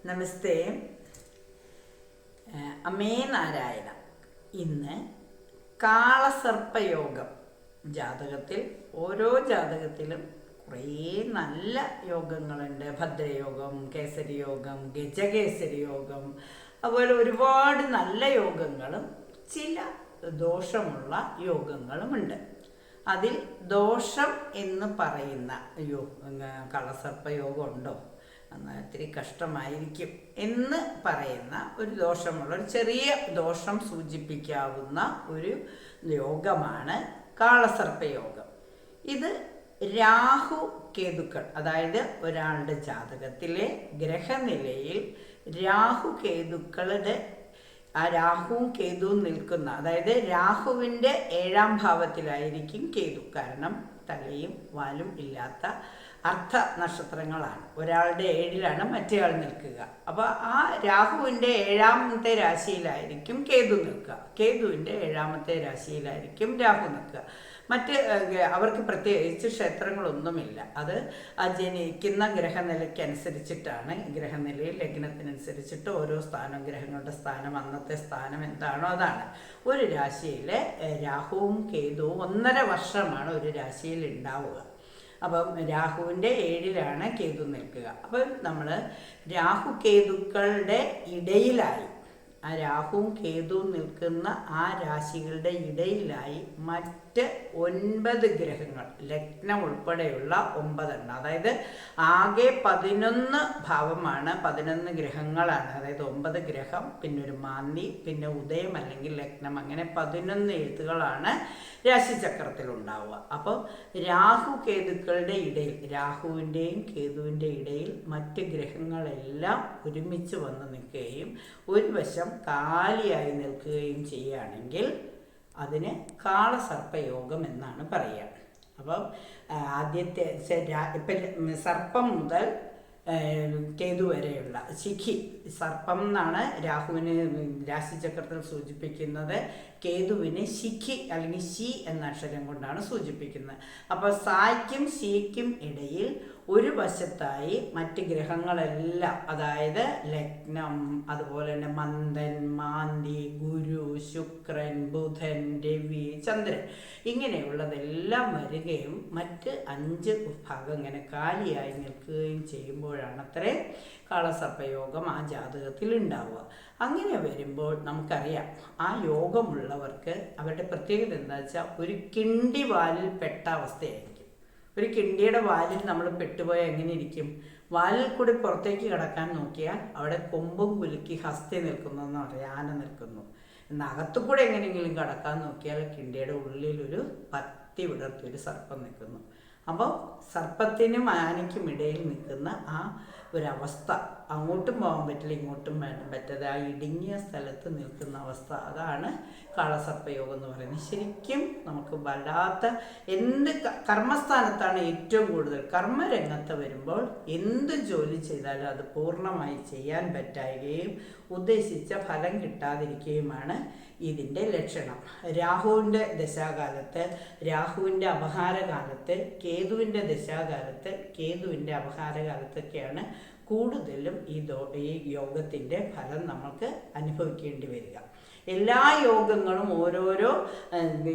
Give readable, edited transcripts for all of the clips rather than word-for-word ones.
നമസ്തേ. അമേ നാരായണ. ഇന്ന് കാളസർപ്പയോഗം ജാതകത്തിൽ ഓരോ ജാതകത്തിലും കുറേ നല്ല യോഗങ്ങളുണ്ട്. ഭദ്രയോഗം, കേസരി യോഗം, ഗജകേസരി യോഗം, അതുപോലെ ഒരുപാട് നല്ല യോഗങ്ങളും ചില ദോഷമുള്ള യോഗങ്ങളുമുണ്ട്. അതിൽ ദോഷം എന്ന് പറയുന്ന കളസർപ്പയോഗം ഉണ്ടോ, എന്നാൽ ഇത്തിരി കഷ്ടമായിരിക്കും എന്ന് പറയുന്ന ഒരു ദോഷമുള്ള ഒരു ചെറിയ ദോഷം സൂചിപ്പിക്കാവുന്ന ഒരു യോഗമാണ് കാളസർപ്പയോഗം. ഇത് രാഹു കേതുക്കൾ, അതായത് ഒരാളുടെ ജാതകത്തിലെ ഗ്രഹനിലയിൽ രാഹു കേതുക്കളുടെ ആ രാഹുവും കേതുവും നിൽക്കുന്ന, അതായത് രാഹുവിൻ്റെ 7ാം ഭാവത്തിലായിരിക്കും കേതു. കാരണം തലയും വാലും ഇല്ലാത്ത അർദ്ധ നക്ഷത്രങ്ങളാണ്. ഒരാളുടെ 7ലാണ് മറ്റേയാൾ നിൽക്കുക. അപ്പോൾ ആ രാഹുവിൻ്റെ 7ാമത്തെ രാശിയിലായിരിക്കും കേതു നിൽക്കുക, കേതുവിൻ്റെ 7ാമത്തെ രാശിയിലായിരിക്കും രാഹു നിൽക്കുക. അവർക്ക് പ്രത്യേകിച്ച് ക്ഷേത്രങ്ങളൊന്നുമില്ല. അത് ആ ജനിക്കുന്ന ഗ്രഹനിലയ്ക്കനുസരിച്ചിട്ടാണ്, ഗ്രഹനിലയിൽ ലഗ്നത്തിനനുസരിച്ചിട്ട് ഓരോ സ്ഥാനം, ഗ്രഹങ്ങളുടെ സ്ഥാനം, അന്നത്തെ സ്ഥാനം എന്താണോ അതാണ്. ഒരു രാശിയിലെ രാഹുവും കേതുവും 1.5 വർഷമാണ് ഒരു രാശിയിൽ ഉണ്ടാവുക. അപ്പം രാഹുവിൻ്റെ 7ലാണ് കേതു നിൽക്കുക. അപ്പം നമ്മൾ രാഹു കേതുക്കളുടെ ഇടയിലായി, ആ രാഹുവും കേതുവും നിൽക്കുന്ന ആ രാശികളുടെ ഇടയിലായി മറ്റ് 9 ഗ്രഹങ്ങൾ, ലഗ്നം ഉൾപ്പെടെയുള്ള 9 എണ്ണം, അതായത് ആകെ 11 ഭാവമാണ്, 11 ഗ്രഹങ്ങളാണ്. അതായത് 9 ഗ്രഹം, പിന്നെ ഒരു മാന്തി, പിന്നെ ഉദയം അല്ലെങ്കിൽ ലഗ്നം, അങ്ങനെ 11 എഴുത്തുകളാണ് രാശിചക്രത്തിൽ ഉണ്ടാവുക. അപ്പോൾ രാഹു കേതുക്കളുടെ ഇടയിൽ, രാഹുവിൻ്റെയും കേതുവിൻ്റെ ഇടയിൽ മറ്റ് ഗ്രഹങ്ങളെല്ലാം ഒരുമിച്ച് വന്ന് നിൽക്കുകയും ഒരു വശം കാലിയായി നിൽക്കുകയും ചെയ്യുകയാണെങ്കിൽ അതിന് കാളസർപ്പയോഗം എന്നാണ് പറയുക. അപ്പം ആദ്യത്തെ ഇപ്പം സർപ്പം മുതൽ കേതു വരെയുള്ള ശിഖി, സർപ്പം എന്നാണ് രാഹുവിന് രാശിചക്രത്തിൽ സൂചിപ്പിക്കുന്നത്, കേതുവിന് ശിഖി അല്ലെങ്കിൽ ശി എന്ന അക്ഷരം കൊണ്ടാണ് സൂചിപ്പിക്കുന്നത്. അപ്പോൾ സായ്ക്കും ശിക്കും ഇടയിൽ ഒരു വശത്തായി മറ്റ് ഗ്രഹങ്ങളെല്ലാം, അതായത് ലഗ്നം, അതുപോലെ തന്നെ മന്ദൻ, മാന്തി, ഗുരു, ശുക്രൻ, ബുധൻ, രവി, ചന്ദ്രൻ, ഇങ്ങനെയുള്ളതെല്ലാം വരികയും മറ്റ് 5 ഭാഗം ഇങ്ങനെ കാലിയായി നിൽക്കുകയും ചെയ്യുമ്പോഴാണ് അത്രേ കാളസർപ്പയോഗം ആ ജാതകത്തിൽ ഉണ്ടാവുക. അങ്ങനെ വരുമ്പോൾ നമുക്കറിയാം, ആ യോഗമുള്ളവർക്ക് അവരുടെ പ്രത്യേകത എന്താ വെച്ചാൽ ഒരു കിണ്ടി വാലിൽ പെട്ട അവസ്ഥയായിരിക്കും. ഒരു കിണ്ടിയുടെ വാലിൽ നമ്മൾ പെട്ടുപോയാൽ എങ്ങനെ ഇരിക്കും? വാലിൽ കൂടി പുറത്തേക്ക് കിടക്കാൻ നോക്കിയാൽ അവിടെ കൊമ്പും കുലുക്കി ഹസ്തി നിൽക്കുന്നു എന്ന് പറയാം, ആന നിൽക്കുന്നു. എന്നാൽ അകത്തുകൂടെ എങ്ങനെയെങ്കിലും കിടക്കാൻ നോക്കിയാൽ കിണ്ടിയുടെ ഉള്ളിലൊരു പത്തി വിടർത്തിയൊരു സർപ്പം നിൽക്കുന്നു. അപ്പോൾ സർപ്പത്തിനും ആനയ്ക്കും ഇടയിൽ നിൽക്കുന്ന ആ ഒരവസ്ഥ, അങ്ങോട്ടും പോകാൻ പറ്റില്ല, ഇങ്ങോട്ടും പറ്റാതെ ആ ഇടുങ്ങിയ സ്ഥലത്ത് നിൽക്കുന്ന അവസ്ഥ, അതാണ് കാളസർപ്പയോഗം എന്ന് പറയുന്നത്. ശരിക്കും നമുക്ക് വല്ലാത്ത, എന്ത് കർമ്മസ്ഥാനത്താണ് ഏറ്റവും കൂടുതൽ, കർമ്മരംഗത്ത് വരുമ്പോൾ എന്ത് ജോലി ചെയ്താലും അത് പൂർണ്ണമായി ചെയ്യാൻ പറ്റാവുകയും ഉദ്ദേശിച്ച ഫലം കിട്ടാതിരിക്കുകയുമാണ് ഇതിൻ്റെ ലക്ഷണം. രാഹുവിൻ്റെ ദശാകാലത്ത്, രാഹുവിൻ്റെ അപഹാരകാലത്ത്, കേതുവിൻ്റെ ദശാകാലത്ത്, കേതുവിൻ്റെ അപഹാരകാലത്തൊക്കെയാണ് കൂടുതലും ഈ യോഗത്തിൻ്റെ ഫലം നമുക്ക് അനുഭവിക്കേണ്ടി വരിക. എല്ലാ യോഗങ്ങളും ഓരോരോ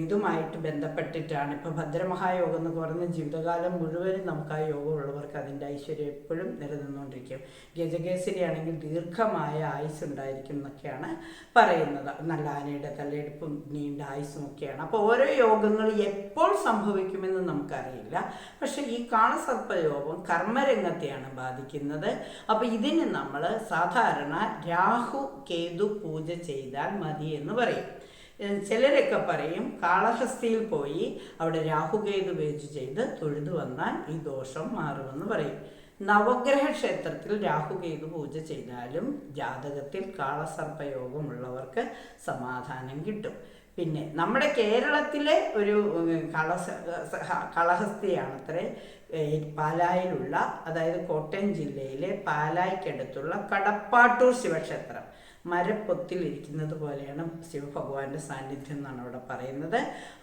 ഇതുമായിട്ട് ബന്ധപ്പെട്ടിട്ടാണ്. ഇപ്പോൾ ഭദ്രമഹായോഗം എന്ന് പറഞ്ഞ ജീവിതകാലം മുഴുവനും നമുക്ക് ആ യോഗമുള്ളവർക്ക് അതിൻ്റെ ഐശ്വര്യം എപ്പോഴും നിലനിന്നുകൊണ്ടിരിക്കും. ഗജകേസരി ആണെങ്കിൽ ദീർഘമായ ആയുസ് ഉണ്ടായിരിക്കും എന്നൊക്കെയാണ് പറയുന്നത്. നല്ല ആനയുടെ തലയെടുപ്പും നീണ്ട ആയുസ്സും ഒക്കെയാണ്. അപ്പോൾ ഓരോ യോഗങ്ങൾ എപ്പോൾ സംഭവിക്കുമെന്ന് നമുക്കറിയില്ല. പക്ഷെ ഈ കാളസർപ്പയോഗം കർമ്മരംഗത്തെയാണ് ബാധിക്കുന്നത്. അപ്പോൾ ഇതിന് നമ്മൾ സാധാരണ രാഹു കേതു പൂജ ചെയ്താൽ മതി എന്ന് പറയും. ചിലരൊക്കെ പറയും കാളഹസ്തിയിൽ പോയി അവിടെ രാഹുകേതു പൂജ ചെയ്ത് തൊഴുതു വന്നാൽ ഈ ദോഷം മാറുമെന്ന് പറയും. നവഗ്രഹ ക്ഷേത്രത്തിൽ രാഹുകേതു പൂജ ചെയ്താലും ജാതകത്തിൽ കാളസർപ്പയോഗമുള്ളവർക്ക് സമാധാനം കിട്ടും. പിന്നെ നമ്മുടെ കേരളത്തിലെ ഒരു കാളഹസ്തിയാണത്രേ പാലായിലുള്ള, അതായത് കോട്ടയം ജില്ലയിലെ പാലായ്ക്കടുത്തുള്ള കടപ്പാട്ടൂർ ശിവക്ഷേത്രം. മരപ്പൊത്തിലിരിക്കുന്നത് പോലെയാണ് ശിവഭഗവാന്റെ സാന്നിധ്യം എന്നാണ് അവിടെ പറയുന്നത്.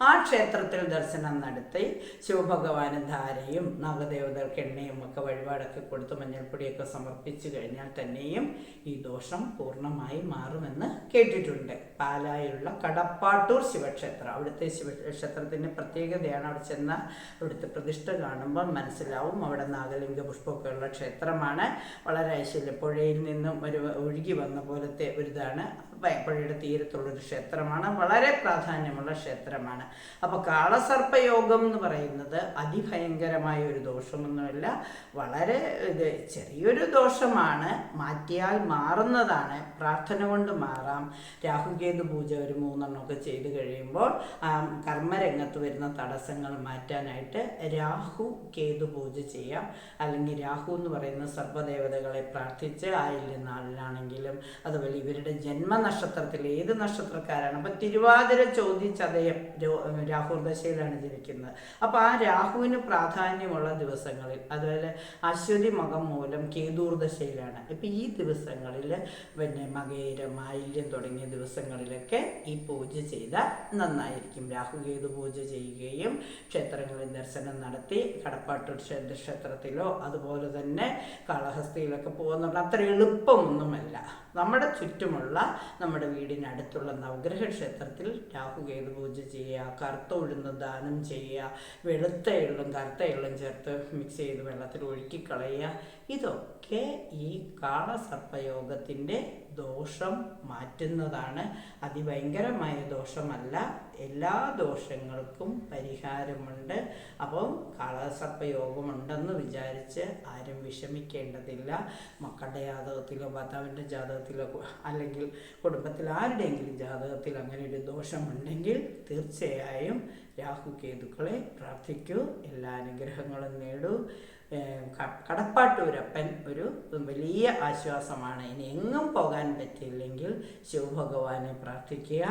ആ ക്ഷേത്രത്തിൽ ദർശനം നടത്തി ശിവഭഗവാന് ധാരയും നാഗദേവതകൾക്ക് എണ്ണയും ഒക്കെ വഴിപാടൊക്കെ കൊടുത്ത് മഞ്ഞൾപ്പൊടിയൊക്കെ സമർപ്പിച്ചു കഴിഞ്ഞാൽ തന്നെയും ഈ ദോഷം പൂർണ്ണമായി മാറുമെന്ന് കേട്ടിട്ടുണ്ട്. പാലായിലുള്ള കടപ്പാട്ടൂർ ശിവക്ഷേത്രം, അവിടുത്തെ ശിവക്ഷേത്രത്തിൻ്റെ പ്രത്യേകതയാണ്. അവിടെ ചെന്നാൽ അവിടുത്തെ പ്രതിഷ്ഠ കാണുമ്പോൾ മനസ്സിലാവും. അവിടെ നാഗലിംഗ പുഷ്പമൊക്കെ ഉള്ള ക്ഷേത്രമാണ്. വളരെ ഐശ്വര്യം, പുഴയിൽ നിന്നും ഒഴുകി വന്ന പോലത്തെ ഒരിതാണ്. പുഴയുടെ തീരത്തുള്ളൊരു ക്ഷേത്രമാണ്. വളരെ പ്രാധാന്യമുള്ള ക്ഷേത്രമാണ്. അപ്പോൾ കാളസർപ്പയോഗം എന്ന് പറയുന്നത് അതിഭയങ്കരമായ ഒരു ദോഷമൊന്നുമില്ല. വളരെ ചെറിയൊരു ദോഷമാണ്, മാറ്റിയാൽ മാറുന്നതാണ്. പ്രാർത്ഥന കൊണ്ട് മാറാം. രാഹുകേതു പൂജ ഒരു 3 എണ്ണമൊക്കെ ചെയ്ത് കഴിയുമ്പോൾ കർമ്മരംഗത്ത് വരുന്ന തടസ്സങ്ങൾ മാറ്റാനായിട്ട് രാഹു കേതു പൂജ ചെയ്യാം. അല്ലെങ്കിൽ രാഹു എന്ന് പറയുന്ന സർവ്വദേവതകളെ പ്രാർത്ഥിച്ച് ആയില്യം നാളിലാണെങ്കിലും, അതുപോലെ ഇവരുടെ ജന്മനക്ഷത്രത്തിൽ ഏത് നക്ഷത്രക്കാരാണ്. അപ്പം തിരുവാതിര, ചോതി, ചതയം രാഹുർദശയിലാണ് ജനിക്കുന്നത്. അപ്പോൾ ആ രാഹുവിന് പ്രാധാന്യമുള്ള ദിവസങ്ങളിൽ, അതുപോലെ അശ്വതി മകം മൂലം കേതൂർദശയിലാണ്. ഇപ്പം ഈ ദിവസങ്ങളിൽ പിന്നെ മകേരം, ആയില്യം തുടങ്ങിയ ദിവസങ്ങളിലൊക്കെ ഈ പൂജ ചെയ്താൽ നന്നായിരിക്കും. രാഹുകേതു പൂജ ചെയ്യുകയും ക്ഷേത്രങ്ങളിൽ ദർശനം നടത്തി കടപ്പാട്ടൂർ ക്ഷേത്രത്തിലോ അതുപോലെ തന്നെ കാളഹസ്തിയിലൊക്കെ പോകുന്നുണ്ട്. അത്ര എളുപ്പമൊന്നുമല്ല. നമ്മുടെ ചുറ്റുമുള്ള നമ്മുടെ വീടിനടുത്തുള്ള നവഗ്രഹ ക്ഷേത്രത്തിൽ രാഹുകേതു പൂജ ചെയ്യുക, കറുത്ത ഉഴുന്ന് ദാനം ചെയ്യുക, വെളുത്ത എള്ളും കറുത്ത എള്ളും ചേർത്ത് മിക്സ് ചെയ്ത് വെള്ളത്തിൽ ഒഴുക്കിക്കളയുക. ഇതൊക്കെ ഈ കാളസർപ്പയോഗത്തിൻ്റെ ദോഷം മാറ്റുന്നതാണ്. അതിഭയങ്കരമായ ദോഷമല്ല. എല്ലാ ദോഷങ്ങൾക്കും പരിഹാരമുണ്ട്. അപ്പം കാളസർപ്പയോഗമുണ്ടെന്ന് വിചാരിച്ച് ആരും വിഷമിക്കേണ്ടതില്ല. മക്കളുടെ ജാതകത്തിലോ ഭർത്താവിൻ്റെ ജാതകത്തിലോ അല്ലെങ്കിൽ കുടുംബത്തിൽ ആരുടെയെങ്കിലും ജാതകത്തിൽ അങ്ങനെ ഒരു ദോഷമുണ്ടെങ്കിൽ തീർച്ചയായും രാഹുകേതുക്കളെ പ്രാർത്ഥിക്കൂ. എല്ലാ അനുഗ്രഹങ്ങളും നേടൂ. കടപ്പാട്ടൂരപ്പൻ ഒരു വലിയ ആശ്വാസമാണ്. ഇനി എങ്ങും പോകാൻ പറ്റിയില്ലെങ്കിൽ ശിവഭഗവാനെ പ്രാർത്ഥിക്കുക,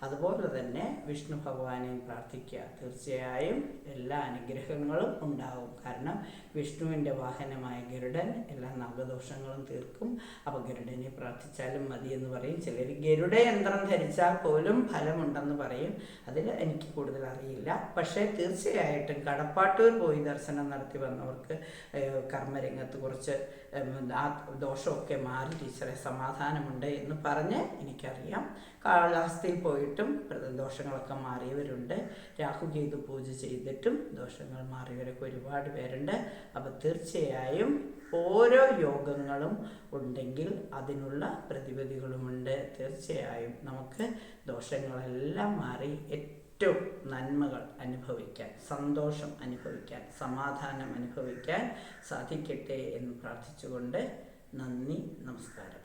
അതുപോലെ തന്നെ വിഷ്ണു ഭഗവാനെയും പ്രാർത്ഥിക്കുക. തീർച്ചയായും എല്ലാ അനുഗ്രഹങ്ങളും ഉണ്ടാകും. കാരണം വിഷ്ണുവിൻ്റെ വാഹനമായ ഗരുഡൻ എല്ലാ നാഗദോഷങ്ങളും തീർക്കും. അപ്പോൾ ഗരുഡനെ പ്രാർത്ഥിച്ചാലും മതി എന്ന് പറയും. ചിലർ ഗരുഡ യന്ത്രം ധരിച്ചാൽ പോലും ഫലമുണ്ടെന്ന് പറയും. അതിൽ എനിക്ക് കൂടുതൽ അറിയില്ല. പക്ഷേ തീർച്ചയായിട്ടും കടപ്പാട്ടൂർ പോയി ദർശനം നടത്തി വന്നവർക്ക് കർമ്മരംഗത്ത് കുറച്ച് ആ ദോഷമൊക്കെ മാറി ടീച്ചറെ സമാധാനമുണ്ട് എന്ന് പറഞ്ഞ് എനിക്കറിയാം. കാളഹസ്തിയിൽ പോയിട്ടും ദോഷങ്ങളൊക്കെ മാറിയവരുണ്ട്. രാഹുകേതു പൂജ ചെയ്തിട്ടും ദോഷങ്ങൾ മാറിയവരൊക്കെ ഒരുപാട് പേരുണ്ട്. അപ്പോൾ തീർച്ചയായും ഓരോ യോഗങ്ങളും ഉണ്ടെങ്കിൽ അതിനുള്ള പ്രതിവിധികളുമുണ്ട്. തീർച്ചയായും നമുക്ക് ദോഷങ്ങളെല്ലാം മാറി ഏറ്റവും നന്മകൾ അനുഭവിക്കാൻ, സന്തോഷം അനുഭവിക്കാൻ, സമാധാനം അനുഭവിക്കാൻ സാധിക്കട്ടെ എന്ന് പ്രാർത്ഥിച്ചുകൊണ്ട് നന്ദി, നമസ്കാരം.